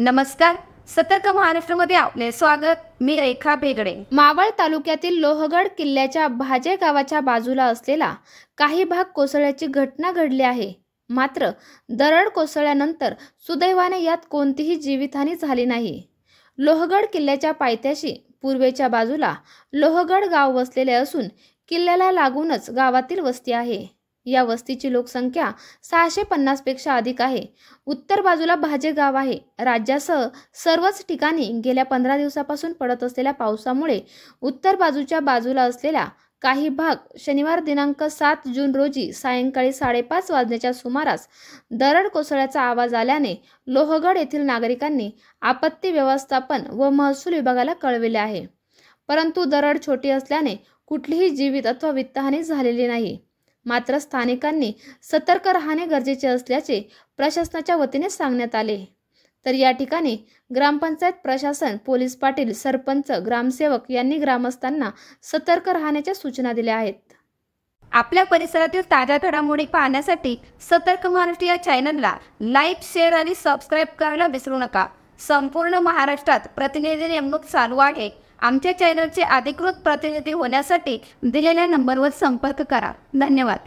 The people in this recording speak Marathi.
नमस्कार. सतर्क महाराष्ट्रामध्ये आपले स्वागत. मी रेखा भेगडे. मावळ तालुक्यातील लोहगड किल्ल्याच्या भाजे गावाच्या बाजूला असलेला काही भाग कोसळल्याची घटना घडली आहे. मात्र दरड कोसळल्यानंतर सुदैवाने यात कोणतीही जीवितहानी झाली नाही. लोहगड किल्ल्याच्या पायथ्याशी पूर्वेच्या बाजूला लोहगड गाव वसलेले असून किल्ल्याला लागूनच गावातील वस्ती आहे. या वस्तीची लोकसंख्या 650 पेक्षा अधिक आहे. उत्तर बाजूला भाजे गाव आहे. राज्यासह सर्वच ठिकाणी गेल्या 15 दिवसापासून पडत असलेल्या पावसामुळे उत्तर बाजूच्या बाजूला असलेला काही भाग शनिवार दिनांक 7 जून रोजी सायंकाळी 5:30 वाजण्याच्या सुमारास दरड कोसळल्याचा आवाज आल्याने लोहगड येथील नागरिकांनी आपत्ती व्यवस्थापन व महसूल विभागाला कळविले आहे. परंतु दरड छोटी असल्याने कुठलीही जीवित अथवा वित्तहानी झालेली नाही. मात्र स्थानिकांनी सतर्क राहणे गरजेचे असल्याचे प्रशासनाच्या वतीने सांगण्यात आले. तर या ठिकाणी ग्रामपंचायत प्रशासन, पोलीस पाटील, सरपंच, ग्रामसेवक यांनी ग्रामस्थांना सतर्क राहण्याच्या सूचना दिल्या आहेत. आपल्या परिसरातील ताज्या घडामोडी पाहण्यासाठी सतर्क महाराष्ट्र या चॅनलला लाईक, शेअर आणि सबस्क्राईब करायला विसरू नका. संपूर्ण महाराष्ट्रात प्रतिनिधी नेमणूक चालू आहे. आमच्या चॅनलचे अधिकृत प्रतिनिधी होण्यासाठी दिलेल्या नंबरवर संपर्क करा. धन्यवाद.